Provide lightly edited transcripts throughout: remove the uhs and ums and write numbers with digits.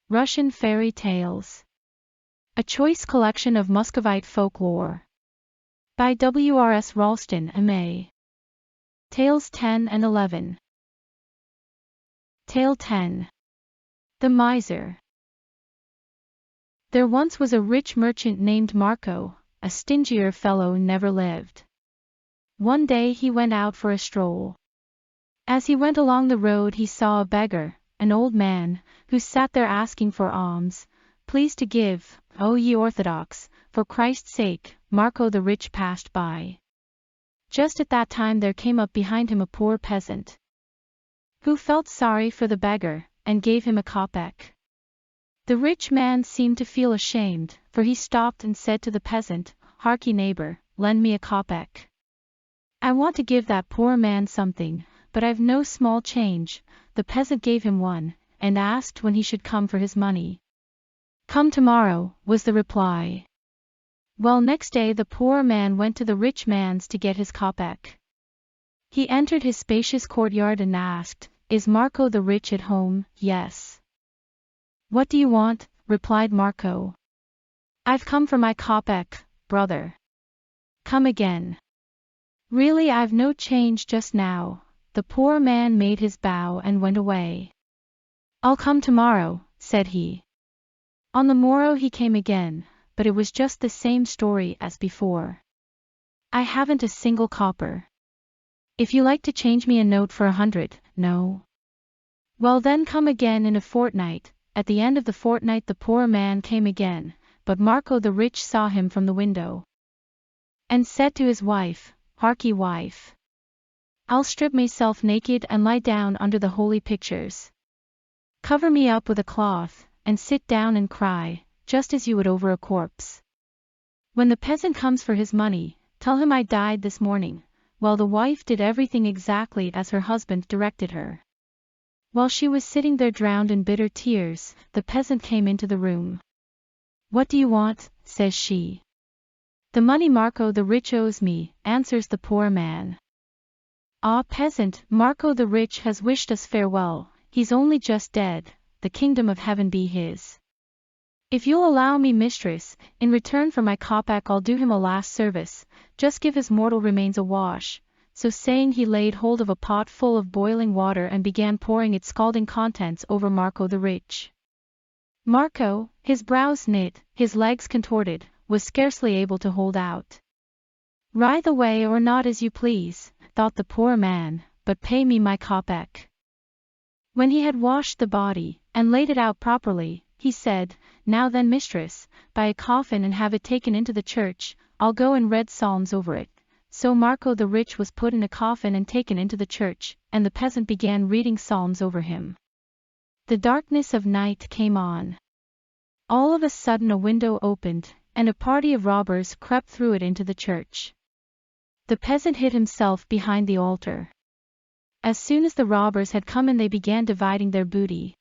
Russian Fairy Tales. A choice collection of Muscovite folklore. By W.R.S. RALSTON, M.A. Tales 10 and 11. Tale 10. The Miser. There once was a rich merchant named Marco. A stingier fellow never lived. One day he went out for a stroll. As he went along the road he saw a beggar, an old man, who sat there asking for alms. Please to give, O ye Orthodox, for Christ's sake. Marco the rich passed by. Just at that time there came up behind him a poor peasant, who felt sorry for the beggar, and gave him a kopeck. The rich man seemed to feel ashamed, for he stopped and said to the peasant, "Harkee neighbor, lend me a kopeck. I want to give that poor man something, but I've no small change." The peasant gave him one, and asked when he should come for his money. "Come tomorrow," was the reply. Well, next day the poor man went to the rich man's to get his kopeck. He entered his spacious courtyard and asked, "Is Marco the rich at home?" "Yes." "What do you want?" replied Marco. "I've come for my kopeck, brother." "Come again." "Really, I've no change just now." The poor man made his bow and went away. "I'll come tomorrow," said he. On the morrow he came again, but it was just the same story as before. "I haven't a single copper. If you like to change me a note for 100, no." "Well then come again in a fortnight." At the end of the fortnight the poor man came again, but Marco the rich saw him from the window, and said to his wife, "Harkee wife, I'll strip myself naked and lie down under the holy pictures. Cover me up with a cloth, and sit down and cry, just as you would over a corpse. When the peasant comes for his money, tell him I died this morning." Well, the wife did everything exactly as her husband directed her. While she was sitting there drowned in bitter tears, the peasant came into the room. "What do you want?" says she. "The money Marco the rich owes me," answers the poor man. "Ah, peasant, Marco the rich has wished us farewell. He's only just dead. The kingdom of heaven be his. If you'll allow me, mistress, in return for my kopeck I'll do him a last service, just give his mortal remains a wash." So saying he laid hold of a pot full of boiling water and began pouring its scalding contents over Marco the rich. Marco, his brows knit, his legs contorted, was scarcely able to hold out. "Writhe away or not as you please," thought the poor man, "but pay me my kopeck." When he had washed the body, and laid it out properly, he said, "Now then, mistress, buy a coffin and have it taken into the church. I'll go and read psalms over it." So Marco the rich was put in a coffin and taken into the church, and the peasant began reading psalms over him. The darkness of night came on. All of a sudden a window opened, and a party of robbers crept through it into the church. The peasant hid himself behind the altar. As soon as the robbers had come in they began dividing their booty.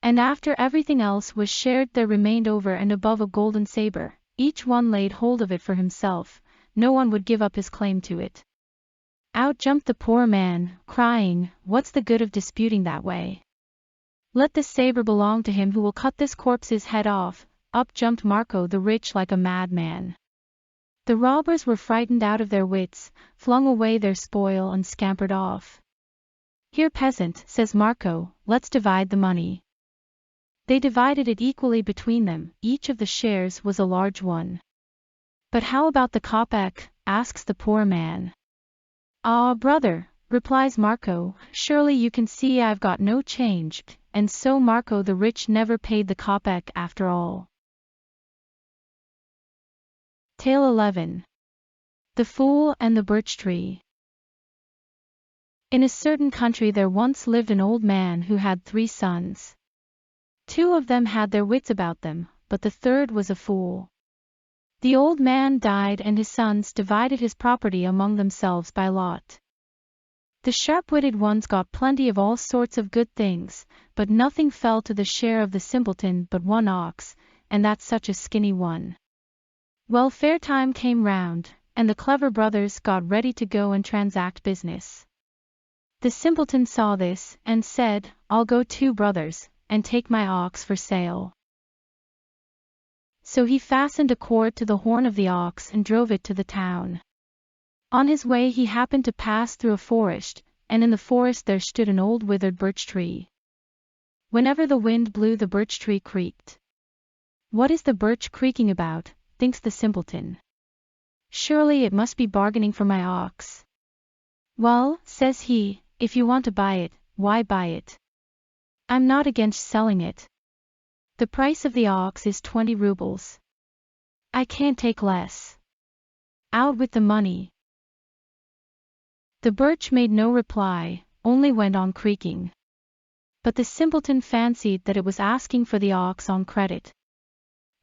And after everything else was shared there remained over and above a golden saber. Each one laid hold of it for himself. No one would give up his claim to it. Out jumped the poor man, crying, "What's the good of disputing that way? Let this saber belong to him who will cut this corpse's head off." Up jumped Marco the rich like a madman. The robbers were frightened out of their wits, flung away their spoil and scampered off. "Here, peasant," says Marco, "let's divide the money." They divided it equally between them. Each of the shares was a large one. "But how about the kopeck?" asks the poor man. "Ah, brother," replies Marco, "surely you can see I've got no change." And so Marco the rich never paid the kopeck after all. Tale 11. The Fool and the Birch-Tree. In a certain country there once lived an old man who had 3 sons. 2 of them had their wits about them, but the third was a fool. The old man died and his sons divided his property among themselves by lot. The sharp-witted ones got plenty of all sorts of good things, but nothing fell to the share of the simpleton but 1 ox, and that's such a skinny one. Well, fair time came round, and the clever brothers got ready to go and transact business. The simpleton saw this, and said, "I'll go too, brothers, and take my ox for sale." So he fastened a cord to the horn of the ox and drove it to the town. On his way he happened to pass through a forest, and in the forest there stood an old withered birch tree. Whenever the wind blew, the birch tree creaked. "What is the birch creaking about?" thinks the simpleton. "Surely it must be bargaining for my ox." "Well," says he, "if you want to buy it, why buy it? I'm not against selling it. The price of the ox is 20 rubles. I can't take less. Out with the money." The birch made no reply, only went on creaking. But the simpleton fancied that it was asking for the ox on credit.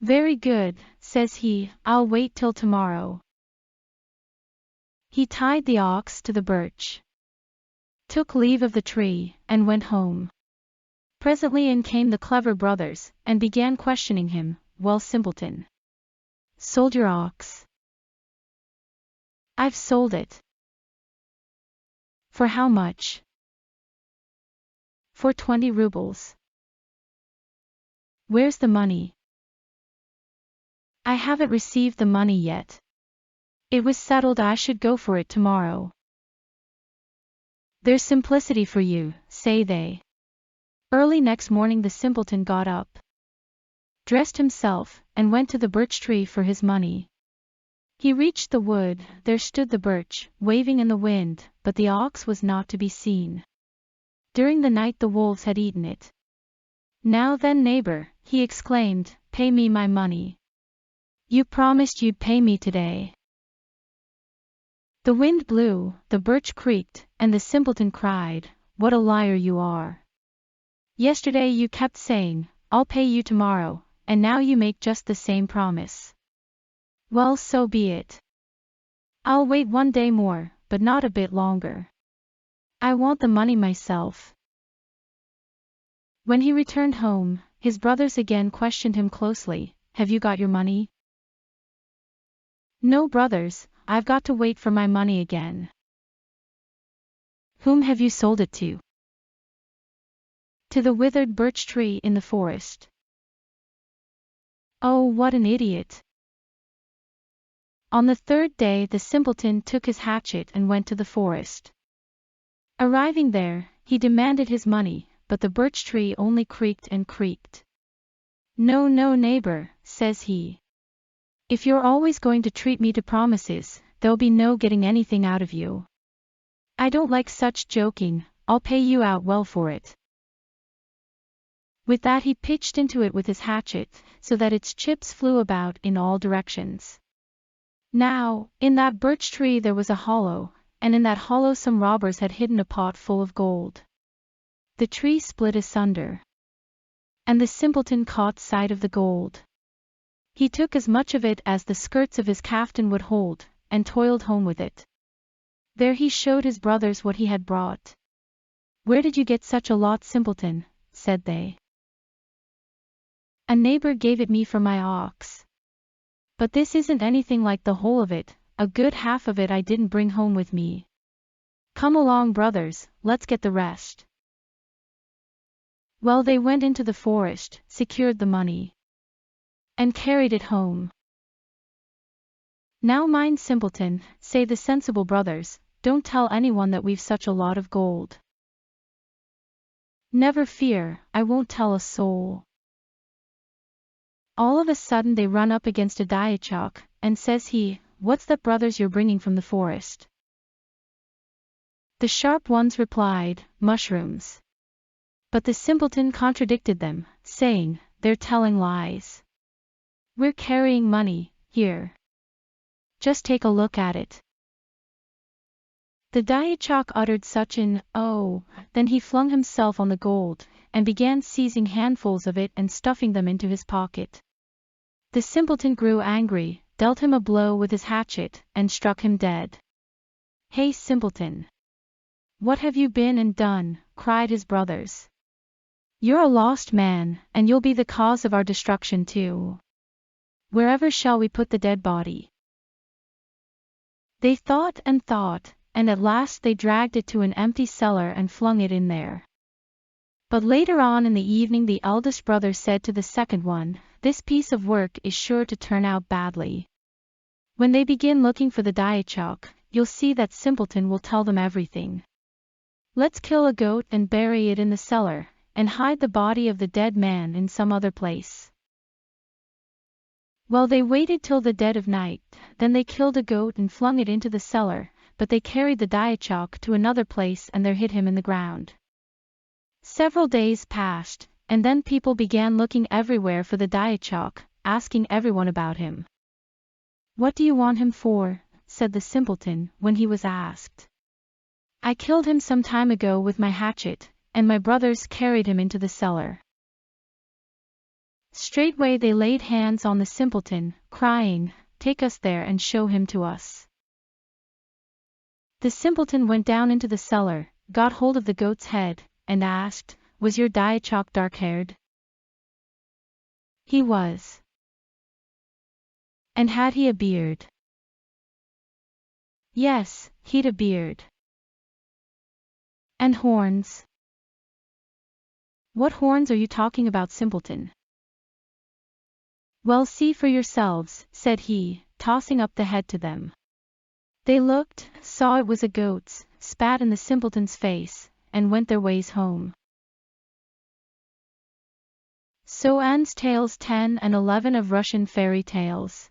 "Very good," says he, "I'll wait till tomorrow." He tied the ox to the birch, took leave of the tree, and went home. Presently in came the clever brothers, and began questioning him. "Well, simpleton, sold your ox?" "I've sold it." "For how much?" "For 20 rubles. "Where's the money?" "I haven't received the money yet. It was settled I should go for it tomorrow." "There's simplicity for you," say they. Early next morning the simpleton got up, dressed himself, and went to the birch tree for his money. He reached the wood. There stood the birch, waving in the wind, but the ox was not to be seen. During the night the wolves had eaten it. "Now then, neighbor," he exclaimed, "pay me my money. You promised you'd pay me today." The wind blew, the birch creaked, and the simpleton cried, "What a liar you are! Yesterday you kept saying, 'I'll pay you tomorrow,' and now you make just the same promise." "Well, so be it. I'll wait one day more, but not a bit longer. I want the money myself." When he returned home, his brothers again questioned him closely. "Have you got your money?" "No, brothers, I've got to wait for my money again." "Whom have you sold it to?" "To the withered birch tree in the forest." "Oh, what an idiot!" On the third day the simpleton took his hatchet and went to the forest. Arriving there, he demanded his money, but the birch tree only creaked and creaked. "No, no, neighbor," says he. "If you're always going to treat me to promises, there'll be no getting anything out of you. I don't like such joking, I'll pay you out well for it." With that he pitched into it with his hatchet, so that its chips flew about in all directions. Now, in that birch tree there was a hollow, and in that hollow some robbers had hidden a pot full of gold. The tree split asunder, and the simpleton caught sight of the gold. He took as much of it as the skirts of his caftan would hold, and toiled home with it. There he showed his brothers what he had brought. "Where did you get such a lot, simpleton?" said they. "A neighbor gave it me for my ox. But this isn't anything like the whole of it, a good half of it I didn't bring home with me. Come along, brothers, let's get the rest." Well, they went into the forest, secured the money, and carried it home. "Now mind, simpleton," say the sensible brothers, "don't tell anyone that we've such a lot of gold." "Never fear, I won't tell a soul." All of a sudden they run up against a diachok, and says he, "What's that, brothers, you're bringing from the forest?" The sharp ones replied, "Mushrooms." But the simpleton contradicted them, saying, "They're telling lies. We're carrying money, here. Just take a look at it." The diachok uttered such an "oh," then he flung himself on the gold, and began seizing handfuls of it and stuffing them into his pocket. The simpleton grew angry, dealt him a blow with his hatchet, and struck him dead. "Hey, simpleton! What have you been and done?" cried his brothers. "You're a lost man, and you'll be the cause of our destruction too. Wherever shall we put the dead body?" They thought, and at last they dragged it to an empty cellar and flung it in there. But later on in the evening the eldest brother said to the second one, "This piece of work is sure to turn out badly. When they begin looking for the diachok, you'll see that simpleton will tell them everything. Let's kill a goat and bury it in the cellar, and hide the body of the dead man in some other place." Well, they waited till the dead of night, then they killed a goat and flung it into the cellar, but they carried the diachok to another place and there hid him in the ground. Several days passed, and then people began looking everywhere for the diachok, asking everyone about him. "What do you want him for?" said the simpleton, when he was asked. "I killed him some time ago with my hatchet, and my brothers carried him into the cellar." Straightway they laid hands on the simpleton, crying, "Take us there and show him to us." The simpleton went down into the cellar, got hold of the goat's head, and asked, "Was your diachok dark-haired?" He was. "And had he a beard?" "Yes, he'd a beard." "And horns?" "What horns are you talking about, simpleton?" "Well, see for yourselves," said he, tossing up the head to them. They looked, saw it was a goat's, spat in the simpleton's face, and went their ways home. So ends Tales 10 and 11 of Russian Fairy Tales.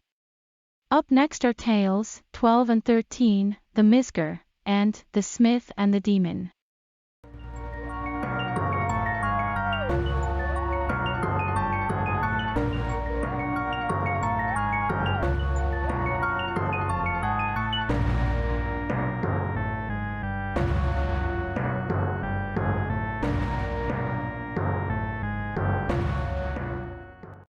Up next are Tales 12 and 13, The Mizger, and The Smith and the Demon.